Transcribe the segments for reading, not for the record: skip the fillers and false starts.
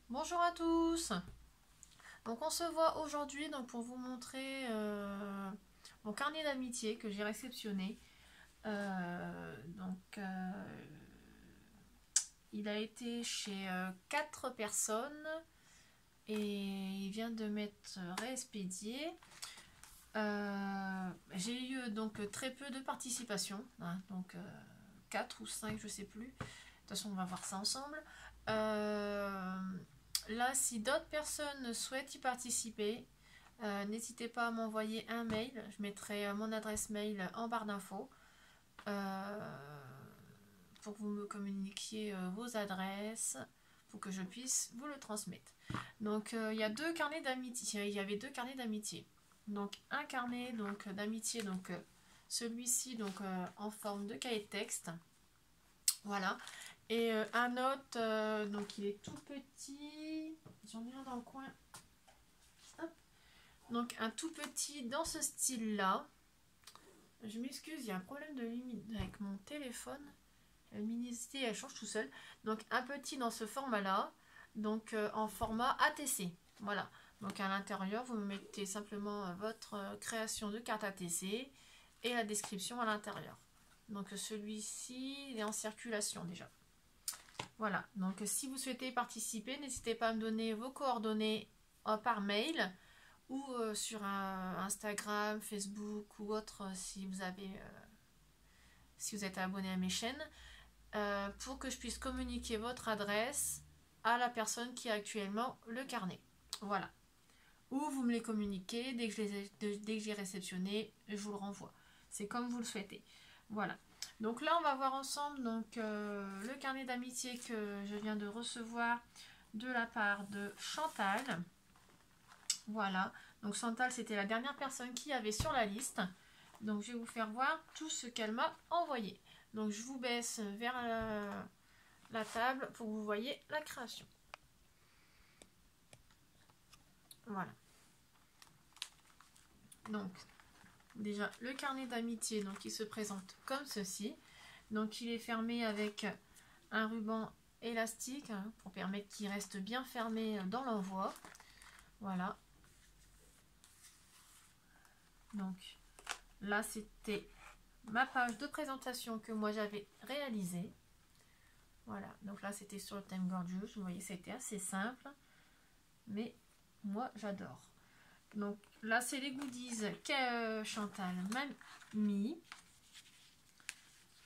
Bonjour à tous. Donc on se voit aujourd'hui donc pour vous montrer mon carnet d'amitié que j'ai réceptionné. Il a été chez 4 personnes et il vient de m'être réexpédié. J'ai eu donc très peu de participation, hein, donc 4 ou 5 je sais plus. De toute façon on va voir ça ensemble. Là, si d'autres personnes souhaitent y participer, n'hésitez pas à m'envoyer un mail. Je mettrai mon adresse mail en barre d'infos pour que vous me communiquiez vos adresses pour que je puisse vous le transmettre. Donc, il y a deux carnets d'amitié. Il y avait deux carnets d'amitié. Donc, un carnet donc d'amitié, donc celui-ci donc en forme de cahier de texte. Voilà. Et un autre, donc il est tout petit. J'en ai un dans le coin. Hop. Donc un tout petit dans ce style-là. Je m'excuse, il y a un problème de limite avec mon téléphone. La luminosité, elle change tout seul. Donc un petit dans ce format-là. Donc en format ATC. Voilà. Donc à l'intérieur, vous me mettez simplement votre création de carte ATC et la description à l'intérieur. Donc celui-ci, il est en circulation déjà. Voilà, donc si vous souhaitez participer, n'hésitez pas à me donner vos coordonnées par mail ou sur Instagram, Facebook ou autre si vous êtes abonné à mes chaînes pour que je puisse communiquer votre adresse à la personne qui a actuellement le carnet. Voilà. Ou vous me les communiquez dès que j'ai réceptionné, je vous le renvoie. C'est comme vous le souhaitez. Voilà. Donc là, on va voir ensemble le carnet d'amitié que je viens de recevoir de la part de Chantal. Voilà. Donc Chantal, c'était la dernière personne qui avait sur la liste. Donc je vais vous faire voir tout ce qu'elle m'a envoyé. Donc je vous baisse vers la table pour que vous voyez la création. Voilà. Donc déjà le carnet d'amitié, donc il se présente comme ceci. Donc il est fermé avec un ruban élastique pour permettre qu'il reste bien fermé dans l'envoi. Voilà. Donc là c'était ma page de présentation que moi j'avais réalisée. Voilà, donc là c'était sur le thème Gorgeous. Vous voyez, c'était assez simple, mais moi j'adore. Donc là c'est les goodies que Chantal m'a mis.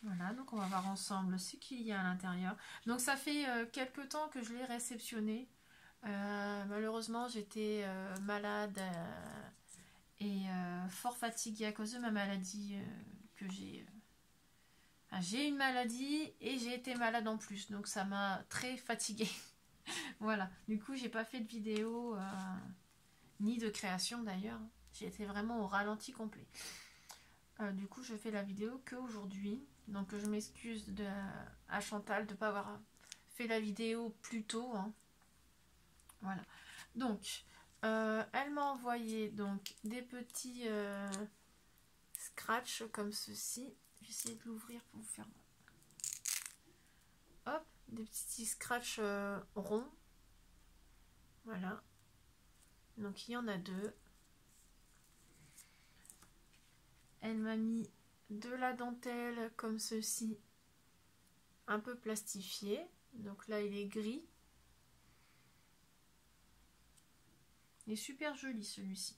Voilà, donc on va voir ensemble ce qu'il y a à l'intérieur. Donc ça fait quelques temps que je l'ai réceptionné. Malheureusement j'étais malade et fort fatiguée à cause de ma maladie que j'ai. J'ai une maladie et j'ai été malade en plus, donc ça m'a très fatiguée. Voilà, du coup j'ai pas fait de vidéo ni de création d'ailleurs. J'ai été vraiment au ralenti complet. Du coup je fais la vidéo qu'aujourd'hui. Donc je m'excuse à Chantal de ne pas avoir fait la vidéo plus tôt. Hein. Voilà. Donc elle m'a envoyé donc des petits scratch comme ceci. Je vais essayer de l'ouvrir pour vous faire. Hop, des petits scratch ronds. Voilà. Donc il y en a deux. Elle m'a mis de la dentelle comme ceci, un peu plastifié. Donc là il est gris. Il est super joli celui-ci.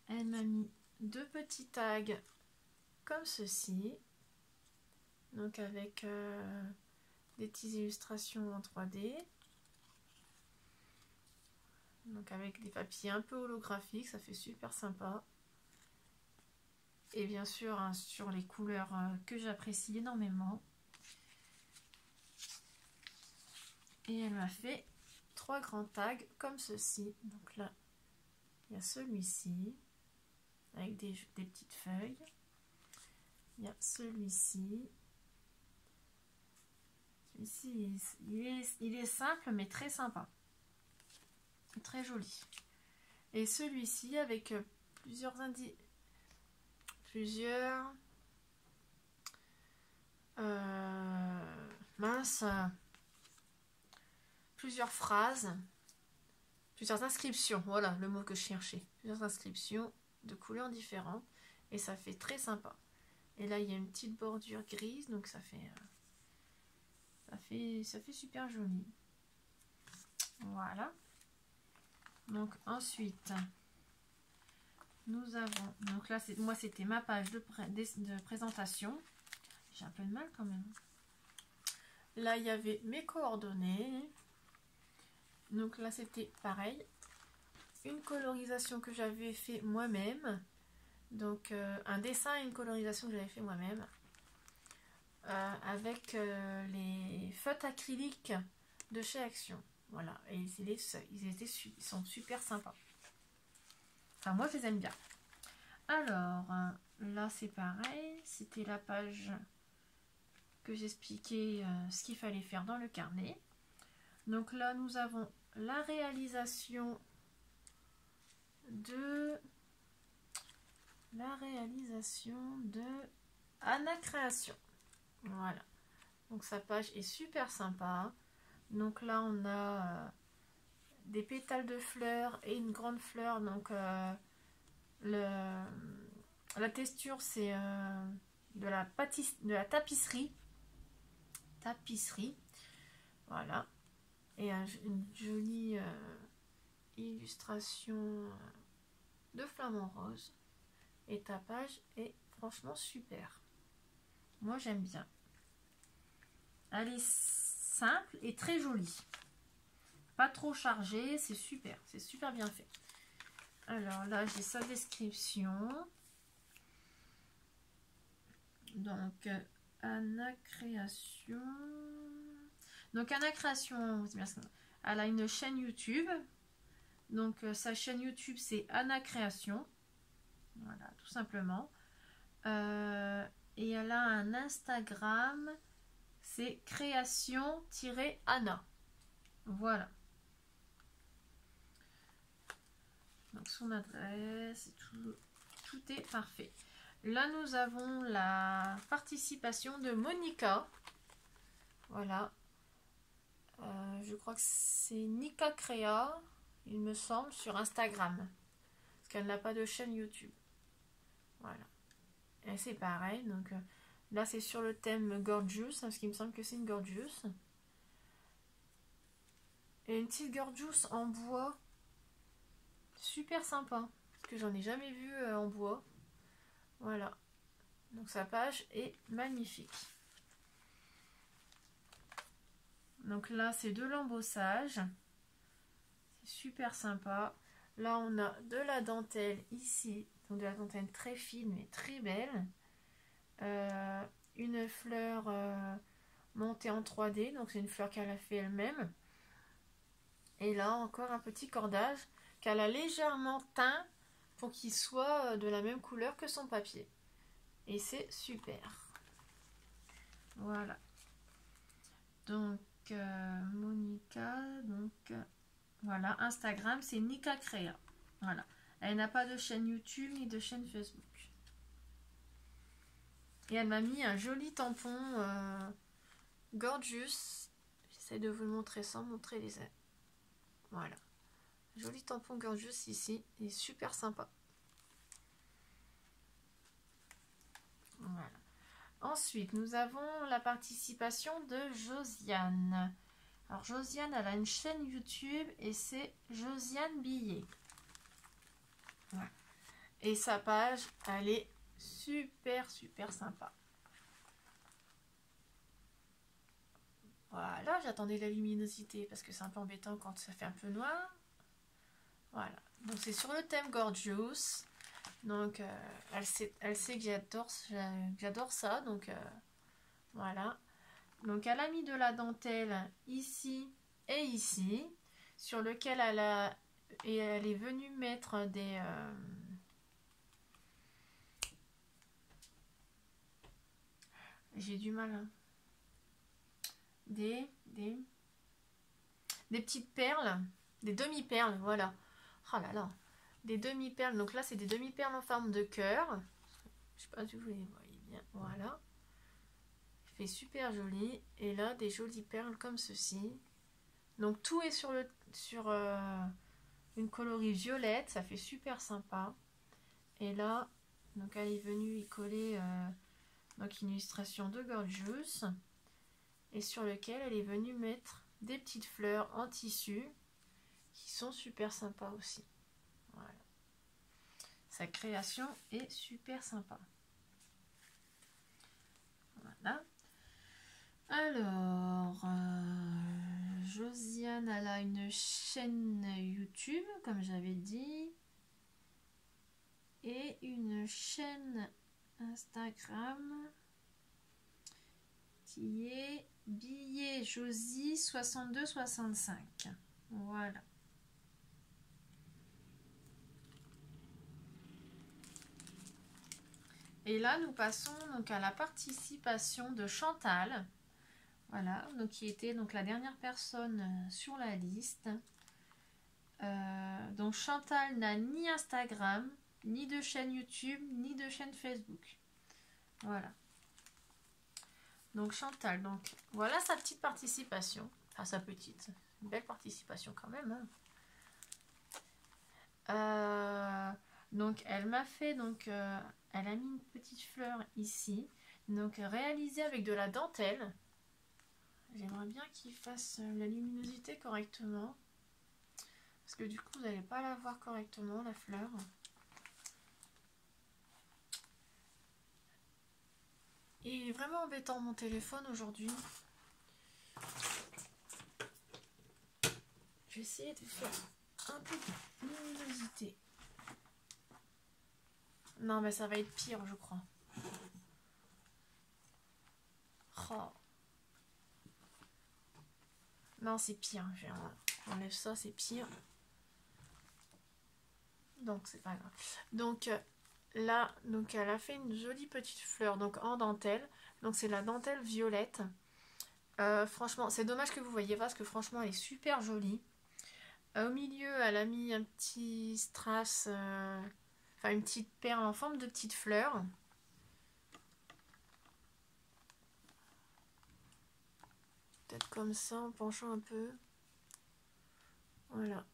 Elle m'a mis deux petits tags comme ceci. Donc avec des petites illustrations en 3D. Donc avec des papiers un peu holographiques, ça fait super sympa. Et bien sûr hein, sur les couleurs que j'apprécie énormément. Et elle m'a fait 3 grands tags comme ceci. Donc là, il y a celui-ci avec des petites feuilles. Il y a celui-ci. Celui-ci, il est simple mais très sympa. Très joli. Et celui-ci avec plusieurs mince plusieurs phrases, plusieurs inscriptions, voilà le mot que je cherchais, plusieurs inscriptions de couleurs différentes et ça fait très sympa. Et là il y a une petite bordure grise, donc ça fait super joli. Voilà. Donc ensuite nous avons, donc là moi c'était ma page de présentation. J'ai un peu de mal quand même. Là il y avait mes coordonnées. Donc là c'était pareil, une colorisation que j'avais fait moi-même, donc un dessin et une colorisation que j'avais fait moi-même avec les feutres acryliques de chez Action. Voilà, et ils sont super sympas. Enfin moi je les aime bien. Alors là c'est pareil, c'était la page que j'expliquais ce qu'il fallait faire dans le carnet. Donc là nous avons la réalisation de Anna Création. Voilà, donc sa page est super sympa. Donc là on a des pétales de fleurs et une grande fleur. Donc la texture c'est de la tapisserie. Voilà, et une jolie illustration de flamant rose. Et ta page est franchement super. Moi j'aime bien. Elle est simple et très jolie. Pas trop chargée, c'est super bien fait. Alors là j'ai sa description. Donc Anna Création. Donc Anna Création, elle a une chaîne YouTube. Donc sa chaîne YouTube c'est Anna Création. Voilà, tout simplement. Et elle a un Instagram, c'est création-Anna. Voilà. Donc son adresse, tout est parfait. Là nous avons la participation de Monica. Voilà. Je crois que c'est Nika Créa, il me semble, sur Instagram. Parce qu'elle n'a pas de chaîne YouTube. Voilà. Et c'est pareil. Donc là c'est sur le thème Gorgeous, parce qu'il me semble que c'est une Gorgeous. Et une petite Gorgeous en bois. Super sympa. Parce que j'en ai jamais vu en bois. Voilà. Donc sa page est magnifique. Donc là c'est de l'embossage. C'est super sympa. Là on a de la dentelle ici. Donc de la dentelle très fine mais très belle. Une fleur montée en 3D. Donc c'est une fleur qu'elle a fait elle-même. Et là encore un petit cordage qu'elle a légèrement teint pour qu'il soit de la même couleur que son papier. Et c'est super. Voilà. Donc Monica, donc voilà, Instagram c'est Nika Créa. Voilà. Elle n'a pas de chaîne YouTube ni de chaîne Facebook. Et elle m'a mis un joli tampon Gorgeous. J'essaie de vous le montrer sans montrer les ailes. Voilà. Joli tampon Gorgeous ici. Il est super sympa. Voilà. Ensuite, nous avons la participation de Josiane. Alors, Josiane, elle a une chaîne YouTube et c'est Josiane Billet. Voilà. Et sa page, elle est super sympa. Voilà, j'attendais la luminosité parce que c'est un peu embêtant quand ça fait un peu noir. Voilà, donc c'est sur le thème Gorgeous. Donc elle sait que j'adore ça, donc voilà. Donc elle a mis de la dentelle ici et ici, sur lequel elle est venue mettre des j'ai du mal hein. Des petites perles, des demi-perles, voilà. Oh là là, des demi-perles. Donc là c'est des demi-perles en forme de cœur. Je sais pas si vous les voyez bien, voilà. Il fait super joli. Et là des jolies perles comme ceci. Donc tout est sur une coloris violette, ça fait super sympa. Et là, donc elle est venue y coller donc une illustration de Gorgeous et sur lequel elle est venue mettre des petites fleurs en tissu qui sont super sympas aussi. Voilà. Sa création est super sympa. Voilà. Alors, Josiane, elle a une chaîne YouTube, comme j'avais dit, et une chaîne Instagram qui est Billet Josie 6265. Voilà. Et là, nous passons donc à la participation de Chantal. Voilà, donc qui était donc la dernière personne sur la liste. Donc Chantal n'a ni Instagram, ni de chaîne YouTube, ni de chaîne Facebook. Voilà. Donc Chantal, donc voilà sa petite participation. Enfin sa petite, une belle participation quand même. Hein. Donc elle m'a fait, donc elle a mis une petite fleur ici. Donc réalisée avec de la dentelle. J'aimerais bien qu'il fasse la luminosité correctement. Parce que du coup, vous n'allez pas la voir correctement, la fleur. Et il est vraiment embêtant mon téléphone aujourd'hui. Je vais essayer de faire un peu de luminosité. Non, mais ça va être pire, je crois. Oh. Non, c'est pire. J'enlève ça, c'est pire. Donc, c'est pas grave. Donc, là, donc elle a fait une jolie petite fleur donc en dentelle. Donc, c'est la dentelle violette. Franchement, c'est dommage que vous voyez pas parce que franchement, elle est super jolie. Au milieu, elle a mis un petit strass, enfin une petite perle en forme de petite fleur. Peut-être comme ça, en penchant un peu. Voilà.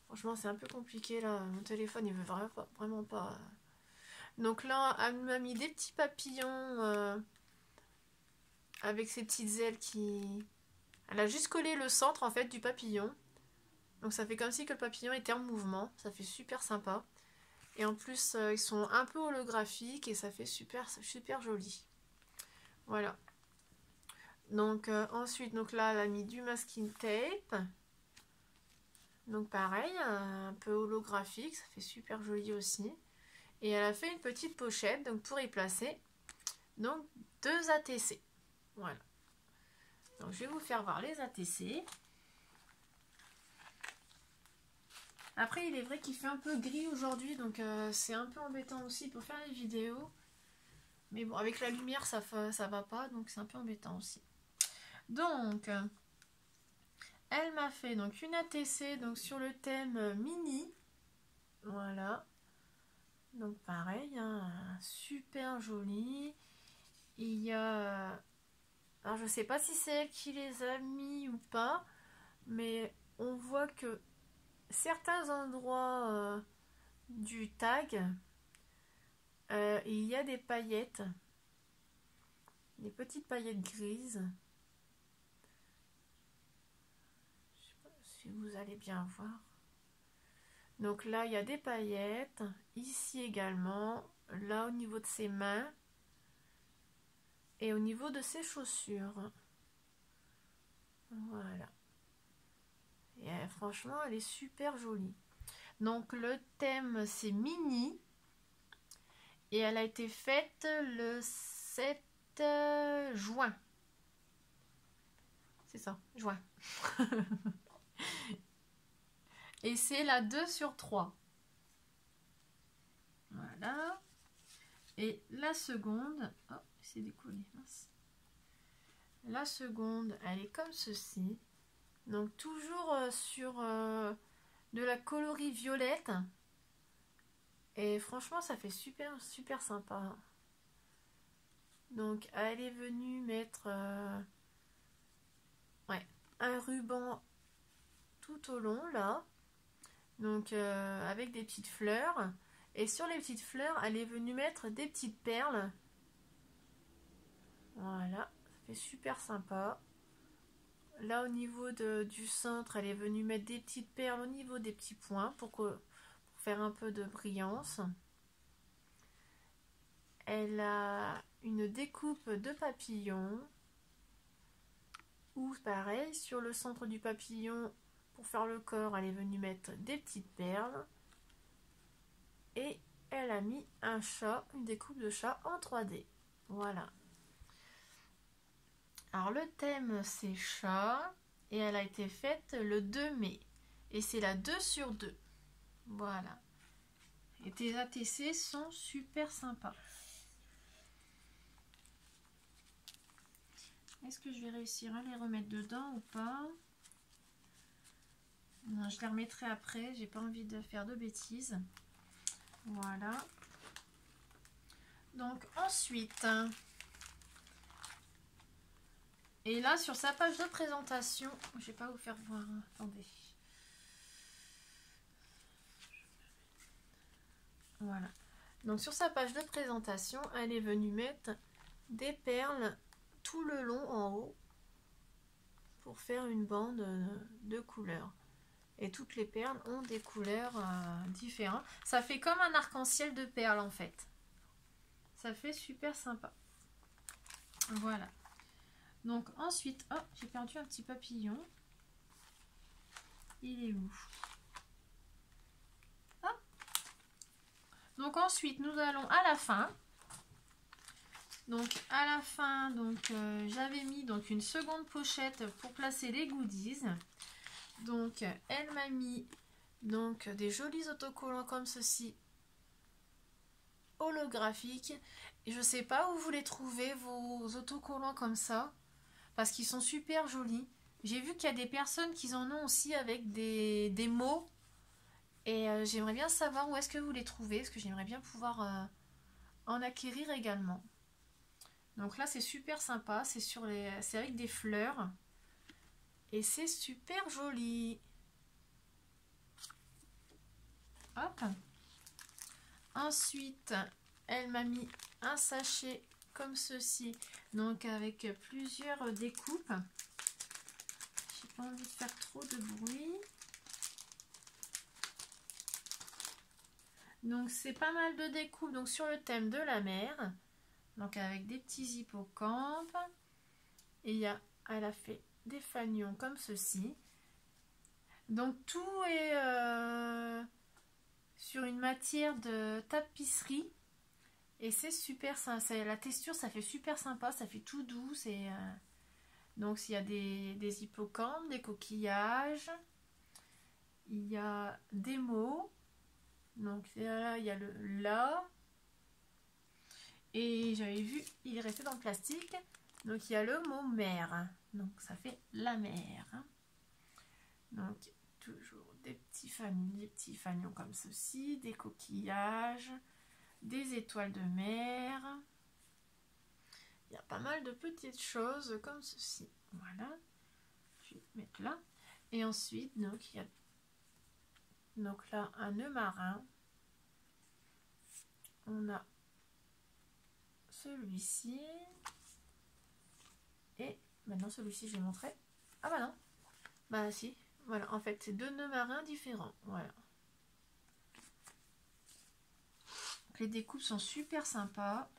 Franchement, c'est un peu compliqué là. Mon téléphone, il veut vraiment pas. Donc là, elle m'a mis des petits papillons avec ses petites ailes qui... Elle a juste collé le centre en fait du papillon. Donc ça fait comme si que le papillon était en mouvement. Ça fait super sympa. Et en plus, ils sont un peu holographiques et ça fait super, super joli. Voilà. Donc ensuite, donc là, elle a mis du masking tape. Donc pareil, un peu holographique, ça fait super joli aussi. Et elle a fait une petite pochette donc pour y placer donc 2 ATC. Voilà. Donc je vais vous faire voir les ATC. Après, il est vrai qu'il fait un peu gris aujourd'hui, donc c'est un peu embêtant aussi pour faire les vidéos. Mais bon, avec la lumière, ça va pas, donc c'est un peu embêtant aussi. Donc, elle m'a fait donc une ATC donc sur le thème mini. Voilà. Donc pareil, hein, super joli. Il y a... Alors je sais pas si c'est elle qui les a mis ou pas, mais on voit que certains endroits du tag, il y a des paillettes, des petites paillettes grises. Je sais pas si vous allez bien voir. Donc là, il y a des paillettes, ici également, là au niveau de ses mains et au niveau de ses chaussures. Voilà. Et franchement, elle est super jolie. Donc le thème, c'est mini. Et elle a été faite le 7 juin. C'est ça, juin. Et c'est la 2 sur 3. Voilà. Et la seconde... Oh, c'est décollé. Mince. La seconde, elle est comme ceci. Donc toujours sur de la coloris violette. Et franchement, ça fait super, super sympa. Donc, elle est venue mettre... Ouais. un ruban tout au long là, donc avec des petites fleurs, et sur les petites fleurs elle est venue mettre des petites perles. Voilà, ça fait super sympa. Là au niveau du centre elle est venue mettre des petites perles au niveau des petits points pour faire un peu de brillance. Elle a une découpe de papillon, ou pareil, sur le centre du papillon, pour faire le corps, elle est venue mettre des petites perles. Et elle a mis un chat, une découpe de chat en 3D. Voilà. Alors le thème c'est chat, et elle a été faite le 2 mai. Et c'est la 2 sur 2. Voilà. Et tes ATC sont super sympas. Est-ce que je vais réussir à les remettre dedans ou pas? Non, je les remettrai après. J'ai pas envie de faire de bêtises. Voilà. Donc ensuite, et là sur sa page de présentation, je vais pas vous faire voir. Attendez. Voilà. Donc sur sa page de présentation, elle est venue mettre des perles tout le long en haut pour faire une bande de couleurs. Et toutes les perles ont des couleurs différentes. Ça fait comme un arc-en-ciel de perles en fait. Ça fait super sympa. Voilà. Donc ensuite, oh, j'ai perdu un petit papillon. Il est où? Hop. Donc ensuite, nous allons à la fin. Donc à la fin, j'avais mis donc une seconde pochette pour placer les goodies. Donc elle m'a mis donc des jolis autocollants comme ceci, holographiques. Et je sais pas où vous les trouvez vos autocollants comme ça, parce qu'ils sont super jolis. J'ai vu qu'il y a des personnes qui en ont aussi avec des mots. Et j'aimerais bien savoir où est-ce que vous les trouvez, parce que j'aimerais bien pouvoir en acquérir également. Donc là c'est super sympa, c'est avec des fleurs. Et c'est super joli. Hop. Ensuite, elle m'a mis un sachet comme ceci, donc avec plusieurs découpes. J'ai pas envie de faire trop de bruit. Donc c'est pas mal de découpes donc sur le thème de la mer. Donc avec des petits hippocampes. Et elle a fait des fanions comme ceci. Donc tout est sur une matière de tapisserie. Et c'est super sympa. La texture, ça fait super sympa. Ça fait tout doux. Donc il y a des hippocampes, des coquillages. Il y a des mots. Donc là, il y a le là. Et j'avais vu, il est resté dans le plastique. Donc il y a le mot mer. Donc ça fait la mer. Donc toujours des petits fanions comme ceci, des coquillages, des étoiles de mer. Il y a pas mal de petites choses comme ceci. Voilà. Je vais mettre là. Et ensuite, donc il y a donc là un nœud marin. On a celui-ci. Et maintenant celui-ci je vais montrer. Ah bah non. Bah si. Voilà, en fait c'est deux nœuds marins différents. Voilà. Donc, les découpes sont super sympas.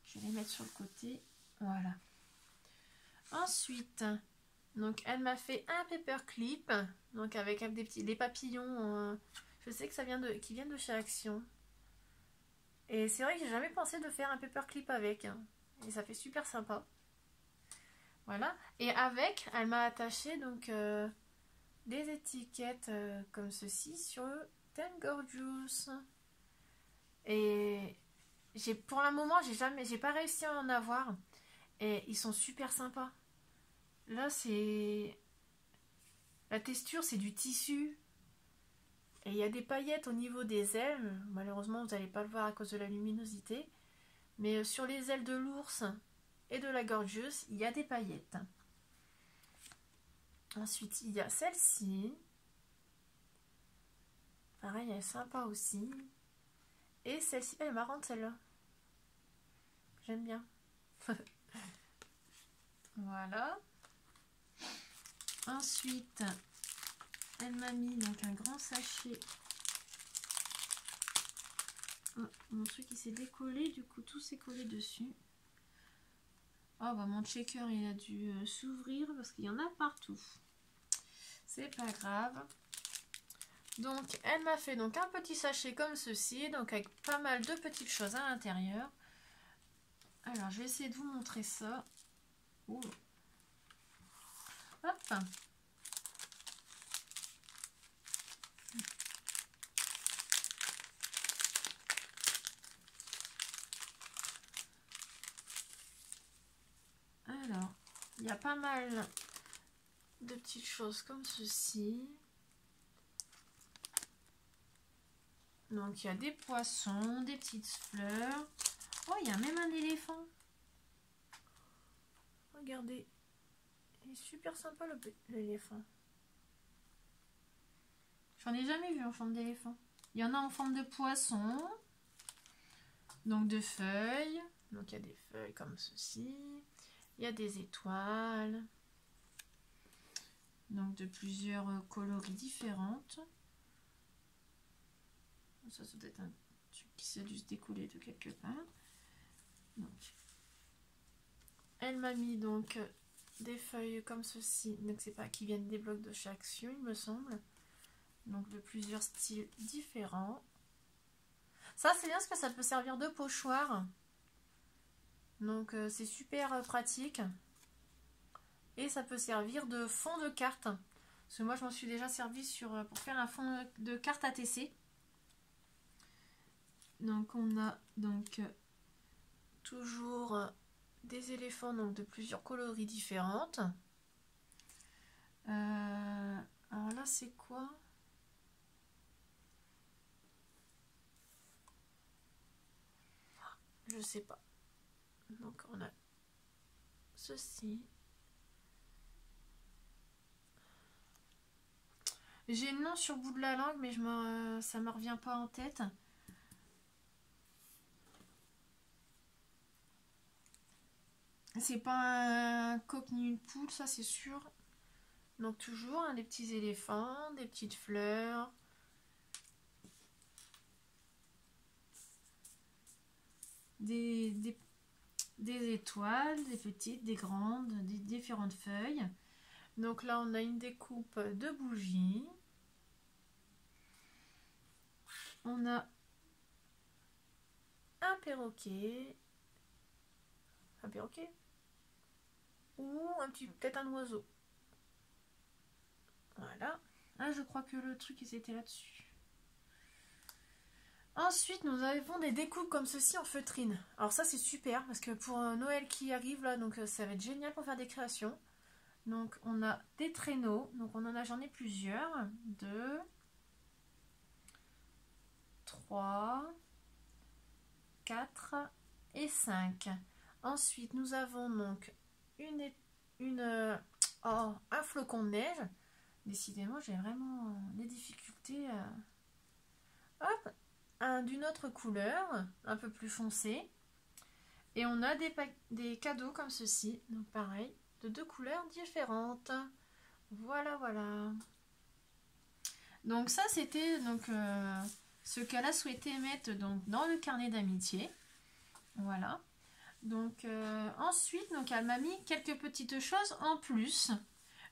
Je vais les mettre sur le côté. Voilà. Ensuite, donc elle m'a fait un paperclip. Donc avec des papillons. Je sais que qui viennent de chez Action. Et c'est vrai que j'ai jamais pensé de faire un paperclip avec. Et ça fait super sympa. Voilà. Et avec, elle m'a attaché donc des étiquettes comme ceci sur le thème Gorgeous. Et pour le moment, j'ai pas réussi à en avoir. Et ils sont super sympas. Là, la texture, c'est du tissu. Et il y a des paillettes au niveau des ailes. Malheureusement, vous n'allez pas le voir à cause de la luminosité. Mais sur les ailes de l'ours et de la Gorgeous, il y a des paillettes. Ensuite, il y a celle-ci. Pareil, elle est sympa aussi. Et celle-ci, elle est marrante celle-là. J'aime bien. Voilà. Ensuite, elle m'a mis donc un grand sachet. Oh, mon truc il s'est décollé, du coup tout s'est collé dessus. Oh bah mon checker il a dû s'ouvrir parce qu'il y en a partout. C'est pas grave. Donc elle m'a fait donc un petit sachet comme ceci, donc avec pas mal de petites choses à l'intérieur. Alors je vais essayer de vous montrer ça. Ouh. Hop. Alors, il y a pas mal de petites choses comme ceci. Donc, il y a des poissons, des petites fleurs. Oh, il y a même un éléphant. Regardez. Il est super sympa l'éléphant. J'en ai jamais vu en forme d'éléphant. Il y en a en forme de poisson. Donc, de feuilles. Donc, il y a des feuilles comme ceci. Il y a des étoiles. Donc, de plusieurs coloris différentes. Ça doit être un truc qui s'est dû se découler de quelque part. Donc, elle m'a mis donc des feuilles comme ceci. Donc, c'est pas qui viennent des blocs de chaque action, il me semble. Donc, de plusieurs styles différents. Ça, c'est bien parce que ça peut servir de pochoir. Donc, c'est super pratique. Et ça peut servir de fond de carte. Parce que moi, je m'en suis déjà servi pour faire un fond de carte ATC. Donc, on a donc toujours des éléphants donc de plusieurs coloris différentes. Alors là, c'est quoi? Je sais pas. Donc, on a ceci. J'ai le nom sur le bout de la langue, mais ça me revient pas en tête. C'est pas un coq ni une poule, ça c'est sûr. Donc toujours des petits éléphants, des petites fleurs. Des étoiles, des petites, des grandes, des différentes feuilles. Donc là on a une découpe de bougies. On a un perroquet. Un perroquet? Ou peut-être un oiseau. Voilà. Ah, je crois que le truc ils étaient là-dessus. Ensuite, nous avons des découpes comme ceci en feutrine. Alors ça, c'est super parce que pour Noël qui arrive là, donc ça va être génial pour faire des créations. Donc on a des traîneaux. Donc j'en ai plusieurs. 2, 3, 4 et 5. Ensuite, nous avons donc un flocon de neige. Décidément, j'ai vraiment des difficultés. Hop, d'une autre couleur, un peu plus foncé. Et on a des cadeaux comme ceci. Donc pareil, de 2 couleurs différentes. Voilà, voilà. Donc ça, c'était donc ce qu'elle a souhaité mettre donc, dans le carnet d'amitié. Voilà. Donc ensuite, donc, elle m'a mis quelques petites choses en plus,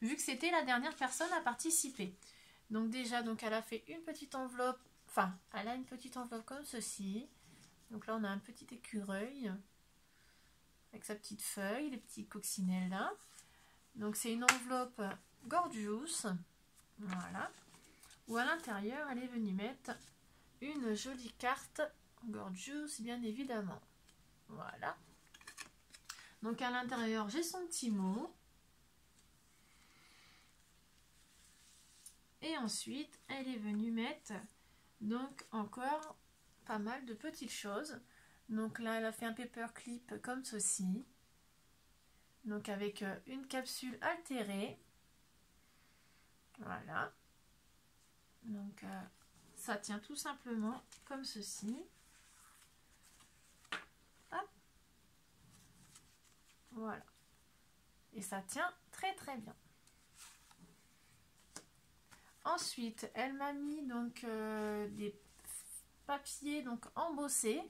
vu que c'était la dernière personne à participer. Donc déjà, donc, elle a fait une petite enveloppe, enfin, elle a une petite enveloppe comme ceci. Donc là, on a un petit écureuil avec sa petite feuille, les petits coccinelles là. Donc c'est une enveloppe gorgeous, voilà. Où à l'intérieur, elle est venue mettre une jolie carte gorgeous, bien évidemment. Voilà. Donc à l'intérieur, j'ai son petit mot. Et ensuite, elle est venue mettre donc encore pas mal de petites choses. Donc là, elle a fait un paperclip comme ceci. Donc avec une capsule altérée. Voilà. Donc, ça tient tout simplement comme ceci. Hop. Voilà. Et ça tient très très bien. Ensuite, elle m'a mis donc des papiers donc embossés.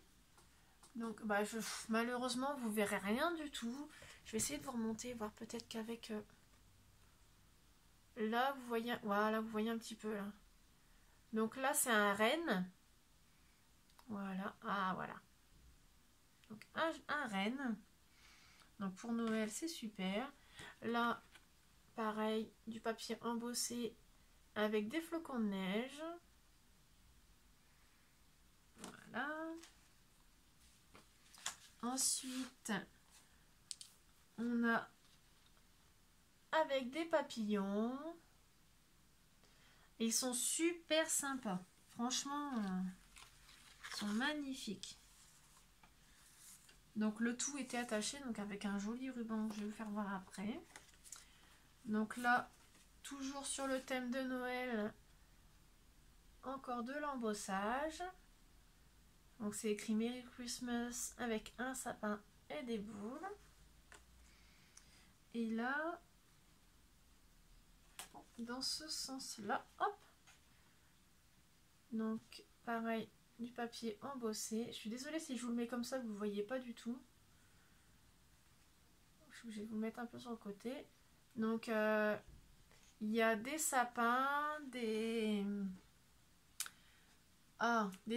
Donc, bah, malheureusement, vous verrez rien du tout. Je vais essayer de vous remonter, voir peut-être qu'avec... là, vous voyez... Voilà, vous voyez un petit peu, là. Donc là, c'est un renne. Voilà. Ah, voilà. Donc, un renne. Donc, pour Noël, c'est super. Là, pareil, du papier embossé avec des flocons de neige. Voilà. Ensuite, on a avec des papillons. Ils sont super sympas. Franchement, ils sont magnifiques. Donc le tout était attaché donc avec un joli ruban que je vais vous faire voir après. Donc là, toujours sur le thème de Noël, encore de l'embossage. Donc c'est écrit Merry Christmas avec un sapin et des boules. Et là, dans ce sens-là, hop. Donc pareil, du papier embossé. Je suis désolée si je vous le mets comme ça, vous ne voyez pas du tout. Je vais vous le mettre un peu sur le côté. Donc il y a des sapins, des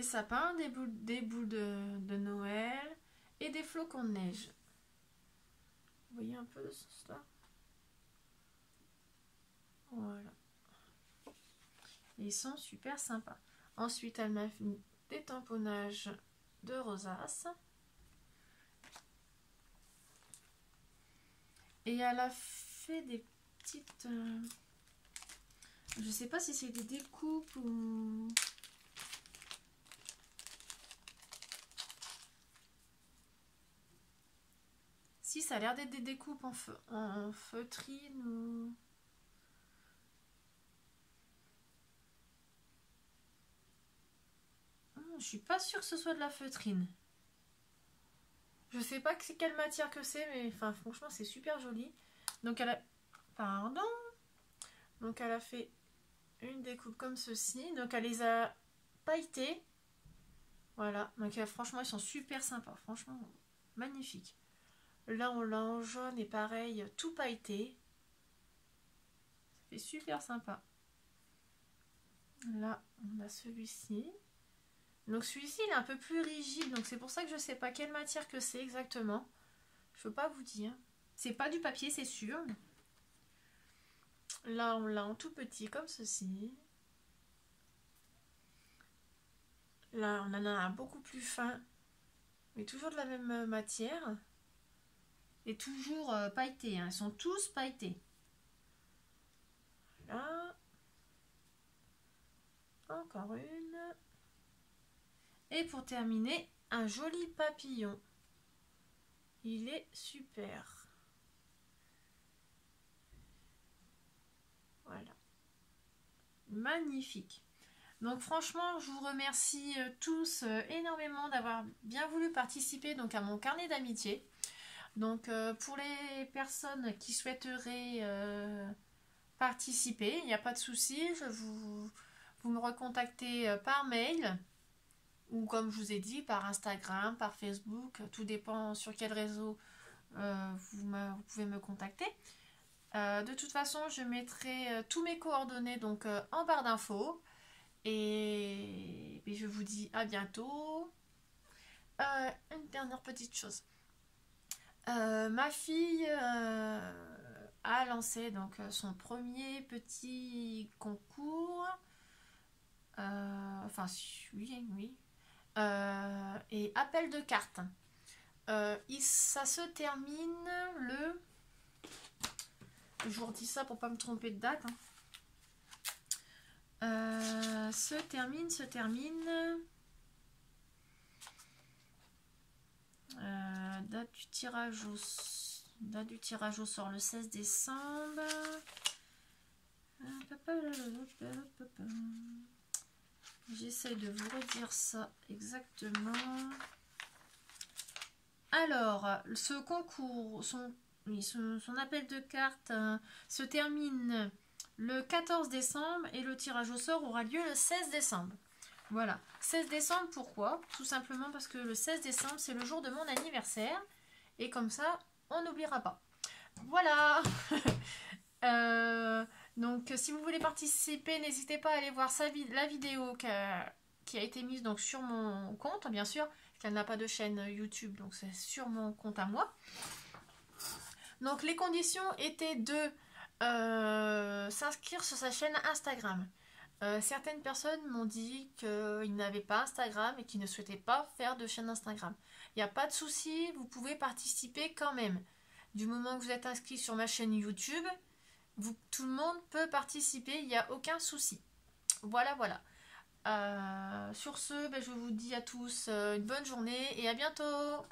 sapins, des boules de Noël et des flocons de neige. Vous voyez un peu de ce sens-là? Voilà. Et ils sont super sympas. Ensuite, elle m'a fait des tamponnages de rosace. Et elle a fait des petites... je sais pas si c'est des découpes ou... Si, ça a l'air d'être des découpes en feutrine ou... Je suis pas sûre que ce soit de la feutrine. Je sais pas quelle matière que c'est, mais enfin franchement c'est super joli. Donc elle a... Pardon. Donc elle a fait une découpe comme ceci. Donc elle les a pailletés. Voilà. Donc franchement ils sont super sympas. Franchement magnifique. Là on l'a en jaune et pareil tout pailleté. Ça fait super sympa. Là on a celui-ci. Donc celui-ci il est un peu plus rigide. Donc c'est pour ça que je sais pas quelle matière que c'est exactement. Je peux pas vous dire. C'est pas du papier c'est sûr. Là on l'a en tout petit comme ceci. Là on en a un beaucoup plus fin. Mais toujours de la même matière. Et toujours pailletés. Hein. Ils sont tous pailletés. Là. Encore une. Et pour terminer, un joli papillon. Il est super. Voilà. Magnifique. Donc franchement, je vous remercie tous énormément d'avoir bien voulu participer donc, à mon carnet d'amitié. Donc pour les personnes qui souhaiteraient participer, il n'y a pas de souci. Vous me recontactez par mail. Ou comme je vous ai dit, par Instagram, par Facebook, tout dépend sur quel réseau vous pouvez me contacter. De toute façon, je mettrai tous mes coordonnées donc, en barre d'infos. Et je vous dis à bientôt. Une dernière petite chose. Ma fille a lancé donc, son premier petit concours. Enfin, oui. Et appel de cartes. Ça se termine le... Je vous redis ça pour pas me tromper de date. Hein. Se termine. Date du tirage au sort le 16 décembre. J'essaie de vous redire ça exactement. Alors, ce concours, son appel de cartes se termine le 14 décembre et le tirage au sort aura lieu le 16 décembre. Voilà. 16 décembre, pourquoi? Tout simplement parce que le 16 décembre, c'est le jour de mon anniversaire. Et comme ça, on n'oubliera pas. Voilà. Donc, si vous voulez participer, n'hésitez pas à aller voir la vidéo qui a été mise donc, sur mon compte, bien sûr. Elle n'a pas de chaîne YouTube, donc c'est sur mon compte à moi. Donc, les conditions étaient de s'inscrire sur sa chaîne Instagram. Certaines personnes m'ont dit qu'ils n'avaient pas Instagram et qu'ils ne souhaitaient pas faire de chaîne Instagram. Il n'y a pas de souci, vous pouvez participer quand même. Du moment que vous êtes inscrit sur ma chaîne YouTube, tout le monde peut participer, il n'y a aucun souci. Voilà, voilà. Sur ce, je vous dis à tous une bonne journée et à bientôt.